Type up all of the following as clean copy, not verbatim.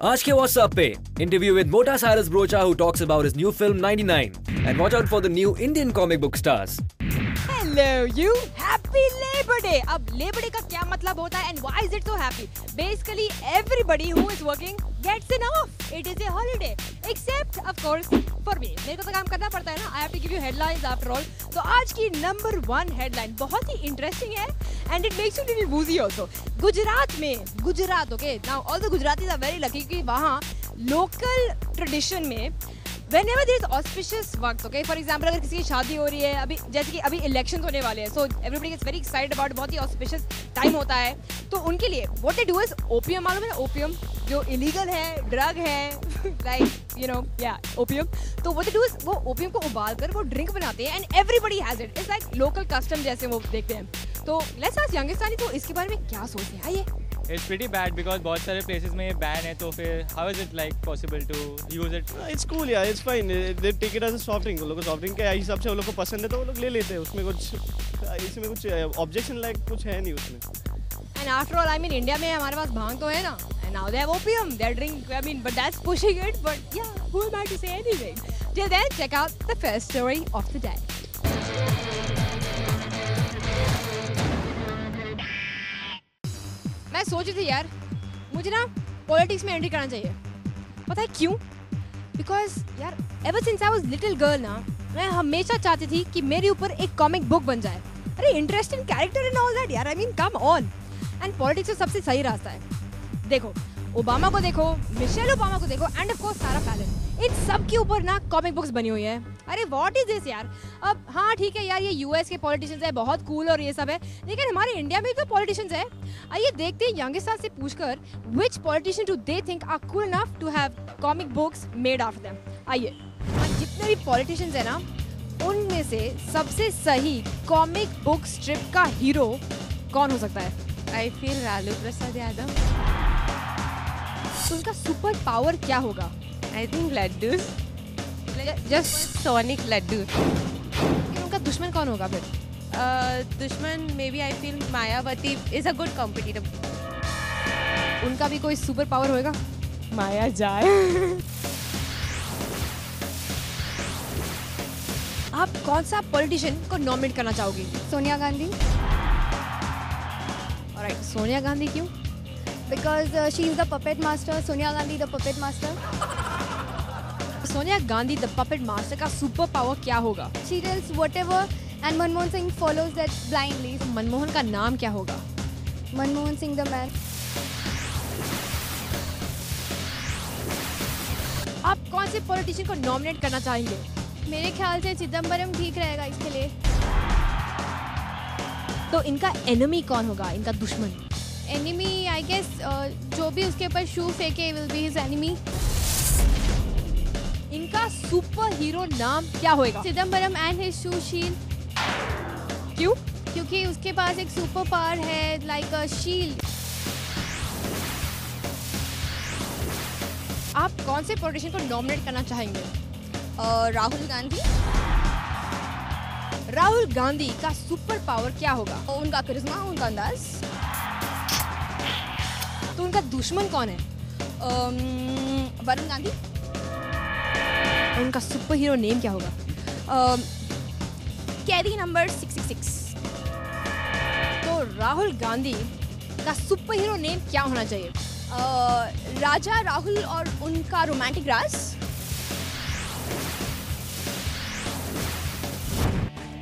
आज के WhatsApp पे interview with Mota Cyrus Brocha who talks about his new film 99 and watch out for the new Indian comic book stars. Hello you, happy Labor Day. अब Labor Day का क्या मतलब होता है and why is it so happy? Basically everybody who is working gets an off. It is a holiday except of course for me. मेरे को तो काम करना पड़ता है ना. I have to give you headlines after all. तो आज की number 1 headline बहुत ही interesting है and it makes you little woozy also. Gujarat में Gujarat okay now all the Gujaratis are very lucky कि वहाँ local tradition में Whenever there is auspicious वक्त, okay, for example अगर किसी की शादी हो रही है अभी जैसे कि अभी इलेक्शंस होने वाले हैं, so everybody gets very excited about बहुत ही auspicious time होता है, तो उनके लिए what they do is opium मालूम है ना opium जो illegal है, drug है, like you know yeah opium, तो what they do is वो opium को उबाल कर वो drink बनाते हैं and everybody has it, it's like local custom जैसे वो देखते हैं, तो let's ask youngestani तो इसके बारे में क्या सोचते हैं आइए. It's pretty bad because बहुत सारे places में ये ban है तो फिर how is it like possible to use it? It's cool yeah, it's fine. They take it as a soft drink. वो लोग को soft drink के हिसाब से वो लोग को पसंद है तो वो लोग ले लेते हैं. उसमें कुछ इसमें कुछ objection like कुछ है नहीं उसमें. And after all, I mean India में हमारे पास भांग तो है ना. And now they have opium. They drink. I mean, but that's pushing it. But yeah, who am I to say anything? Till then, check out the first story of the day. मैं सोच रही थी यार मुझे ना politics में entry करना चाहिए. पता है क्यों? बिकॉज यार ever since I was little girl ना मैं हमेशा चाहती थी कि मेरे ऊपर एक कॉमिक बुक बन जाए. अरे interesting character and all that यार. I mean come on. And politics में सबसे सही रास्ता है. देखो ओबामा को देखो, मिशेल ओबामा को देखो एंड ऑफ कोर्स सारा पैलेन, इन सब के ऊपर ना कॉमिक बुक्स बनी हुई है. अरे व्हाट इज दिस यार. अब हाँ ठीक है यार ये यूएस के पॉलिटिशियंस है बहुत कूल और ये सब है, लेकिन हमारे इंडिया में तो पॉलिटिशियंस है. आइए देखते हैं यंगस्टर से पूछकर which politician do they think are cool enough to have comic books made after them. आइए जितने भी पॉलिटिशियंस है ना उनमें से सबसे सही कॉमिक बुक स्ट्रिप का हीरो कौन हो सकता है? I feel Lalu Prasad Yadav. तो उनका सुपर पावर क्या होगा? I think laddu, just sonic laddu. उनका दुश्मन कौन होगा फिर? दुश्मन maybe I feel Mayawati is a good competitor. उनका भी कोई सुपर पावर होएगा? माया जाए. आप कौन सा पॉलिटिशियन को नॉमिनेट करना चाहोगी? सोनिया गांधी. ऑलराइट, सोनिया गांधी क्यों? Because she is the puppet master. Sonia Gandhi the puppet master. Sonia Gandhi the puppet master का सुपर पावर क्या होगा? She tells whatever and Manmohan Singh follows that blindly. Manmohan का नाम क्या होगा? Manmohan Singh the man. आप कौन से पॉलिटिशियन को नॉमिनेट करना चाहेंगे? मेरे ख्याल से चिदम्बरम ठीक रहेगा इसके लिए. तो इनका एनिमी कौन होगा, इनका दुश्मन? एनिमी आई गेस जो भी उसके ऊपर शू फेंके विल बी हिज एनिमी. इनका सुपर हीरो नाम क्या होगा? Chidambaram and his shoe shield. क्यों? क्योंकि उसके पास एक सुपर पावर है लाइक अ शील्ड. आप कौन से पॉलिटिशियन को नॉमिनेट करना चाहेंगे? राहुल गांधी. राहुल गांधी का सुपर पावर क्या होगा? उनका करिश्मा, उनका अंदाज. तो उनका दुश्मन कौन है? वरुण गांधी. उनका सुपर हीरो नेम क्या होगा? Carry number 666. तो राहुल गांधी का सुपर हीरो नेम क्या होना चाहिए? राजा राहुल और उनका रोमांटिक राज.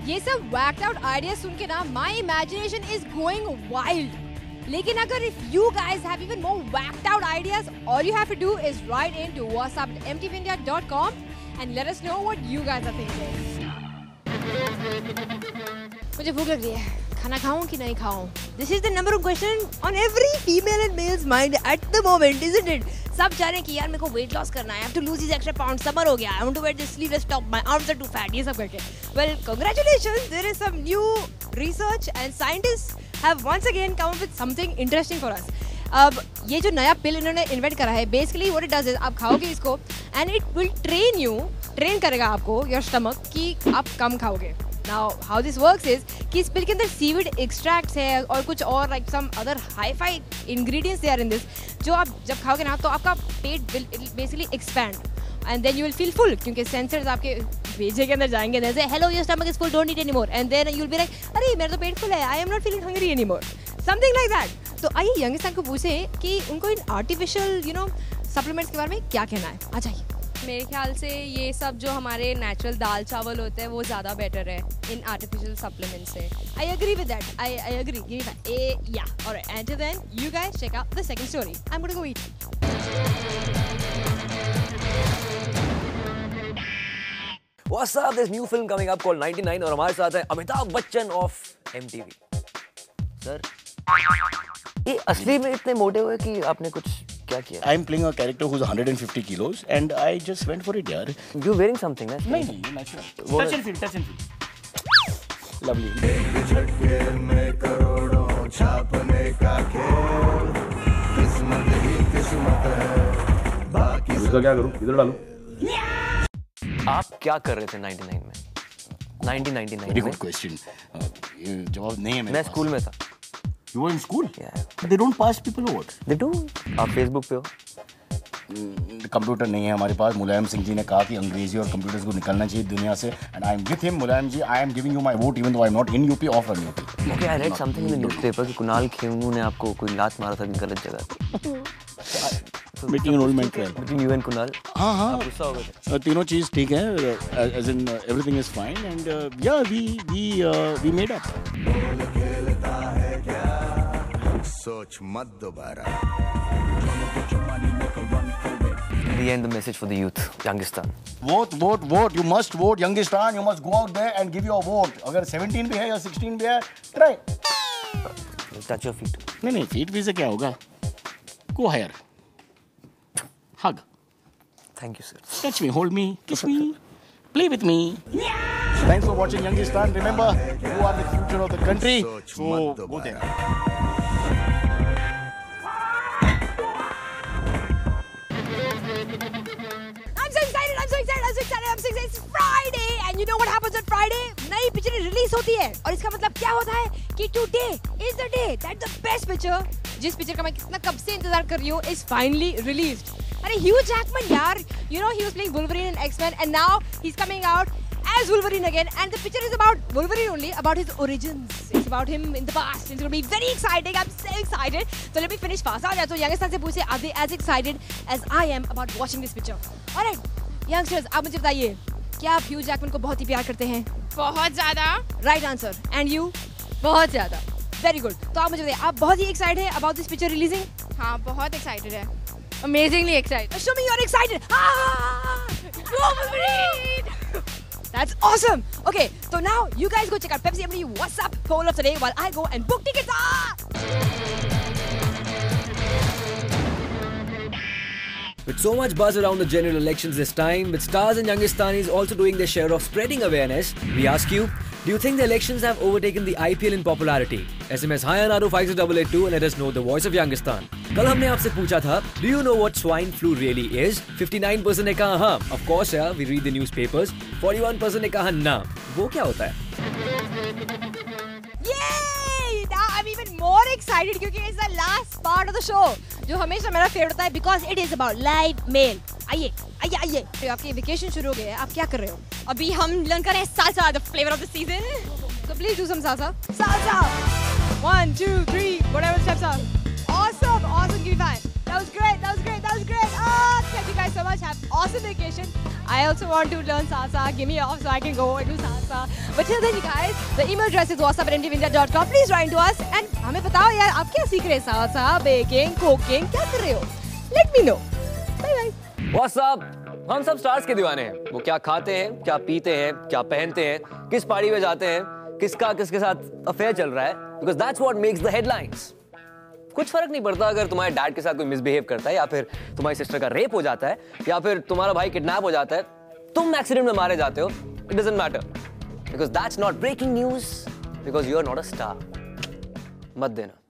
ये सब whacked out ideas सुन के ना my imagination is going wild. लेकिन अगर if you guys have even more whacked out ideas, all you have to do is write into whatsapp@mtvindia.com and let us know what you guys are thinking. मुझे भूख लग रही है, खाना खाऊं कि नहीं खाऊं? This is the number one question on every female and male's mind at the moment, isn't it? सब चाह रहे हैं कि यार मेरे को weight loss करना है, I have to lose these extra pounds, summer हो गया, I want to wear this sleeveless top, my arms are too fat, ये सब करके. Well, congratulations, there is some new research and scientists have once again come up with something interesting for us. अब ये जो नया पिल इन्होंने invent करा है, basically what it does is आप खाओगे इसको and it will train करेगा आपको your stomach कि आप कम खाओगे. Now how this works is कि इस पिल के अंदर सीवीड एक्सट्रैक्ट्स है और कुछ और like some other hi-fi ingredients they are in this, जो आप जब खाओगे ना तो आपका पेट will basically expand and then you will feel full क्योंकि सेंसर्स आपके भेजे के अंदर जाएंगे, they say hello your stomach is full, don't eat anymore, and then you will be like अरे मेरा तो पेट फुल है, I am not feeling hungry anymore, something like that. तो आइए यंगिस्तान को पूछें कि उनको इन आर्टिफिशियल सप्लीमेंट्स के बारे में क्या कहना है. आ जाइए. मेरे ख्याल से ये सब जो हमारे नेचुरल दाल चावल होते हैं वो ज़्यादा बेटर है इन आर्टिफिशियल सप्लीमेंट से. I agree with that. I agree. Give me that. Yeah. All right. Until then, you guys check out the second story. I'm gonna go eat. What's up? There's new film coming up called 99 और हमारे साथ है Amitabh Bachchan of MTV. Sir, ये असली में इतने मोटे हुए कि आपने कुछ क्या किया? I'm playing a character who's 150 kilos and I just went for it, yaar. You're wearing something, right? नहीं, natural. Touch and feel, touch and feel. Lovely. इसका क्या करूं? इधर डालूं? आप क्या कर रहे थे 99 में? 1999 Very में? good question. जवाब नहीं है मेरे मैं पास. स्कूल में था. You were in school? Yeah. They don't pass people over. They do. आप Facebook पे हो? कंप्यूटर नहीं है हमारे पास. मुलायम सिंह जी ने कहा कि अंग्रेजी और कंप्यूटर्स को निकलना चाहिए दुनिया से. And I am with him, Mulayam ji. I am giving you my vote even though I am not in UP or from UP. Okay, I read something in the newspaper कि कुणाल खेमू ने आपको कोई लात मारा था गलत जगह. Meeting an old man trail. Between you and Kunal. हाँ हाँ. आप गुस्सा हो गए थे? तीनों चीज ठीक है. As in everything is fine and yeah we made up. सोच मत दोबारा. In the end, the message for the youth, Youngistan. Vote. You must vote, Youngistan. You must go out there and give your vote. अगर 17 भी है या 16 भी है, try. Touch your feet. नहीं, feet भी से क्या होगा? Go higher. Hug. Thank you, sir. Touch me, hold me, kiss me, play with me. Thanks for watching Youngistan. Remember, you are the future of the country. So go there. I'm so excited. It's Friday and you know what happens on Friday? नई picture release होती है और इसका मतलब क्या होता है कि today is the day that the best picture, जिस पिक्चर का मैं कितना कब से इंतजार कर रही हूँ, is finally released. अरे Hugh Jackman यार, you know he was playing Wolverine in X-Men and now he's coming out as Wolverine again and the picture is about Wolverine only, about his origins. It's about him in the past. It's going to be very exciting. I'm so excited. So let me finish fast. आ जाए तो youngster से पूछे, are they as excited as I am about watching this picture? Alright, youngsters, आप मुझे बताइए, क्या आप Hugh Jackman को बहुत ही प्यार करते हैं? बहुत ज़्यादा. Right answer. And you? बहुत ज़्यादा. Very good. तो आप मुझे बताइए, आप बहुत ही excited हैं about this picture releasing? हाँ, बहुत excited है. Amazingly excited. Show me you're excited. Wolverine! That's awesome. Okay, so now you guys go check out Pepsi Emily What's Up poll of today while I go and book tickets. With so much buzz around the general elections this time, with stars and Youngistanis also doing their share of spreading awareness, we ask you, do you think the elections have overtaken the IPL in popularity? SMS hi on 56882 and let us know the voice of Youngistan. कल हमने आपसे पूछा था, do you know what swine flu really is? 59% ने कहा हाँ, of course yeah, we read the newspapers. 41% ने कहा ना, वो क्या होता है? Yay! Now I'm even more excited क्योंकि it's the last part of the show, जो हमेशा मेरा फेवरेट होता है because it is about live mail. आइए. तो आपकी वेकेशन शुरू हो गई है, आप क्या कर रहे हो? अभी हम लर्न कर रहे हैं salsa, the flavor of the season. So please do some salsa. Salsa! 1, 2, 3, whatever the steps are. Awesome, give me 5. That was great. Thank you guys so much. Have awesome vacation. I also want to learn salsa. Give me off so I can go and do salsa. But till then, you guys, the email address is whatsapp@mtvindia.com. Please write to us and हमें बताओ यार आप क्या सीख रहे हैं? salsa, baking, cooking, क्या कर रहे हो? Let me know. Bye bye. What's up? हम सब स्टार्स के दीवाने हैं. वो क्या खाते हैं, क्या पीते हैं, क्या पहनते हैं, किस पार्टी में जाते हैं, किसका किसके साथ अफेयर चल रहा है. Because that's what makes the headlines. कुछ फर्क नहीं पड़ता अगर तुम्हारे डैड के साथ कोई मिसबिहेव करता है या फिर तुम्हारी सिस्टर का रेप हो जाता है या फिर तुम्हारा भाई किडनैप हो जाता है, तुम एक्सीडेंट में मारे जाते हो. It doesn't matter. Because that's not breaking news. Because you are not a star. मत देना.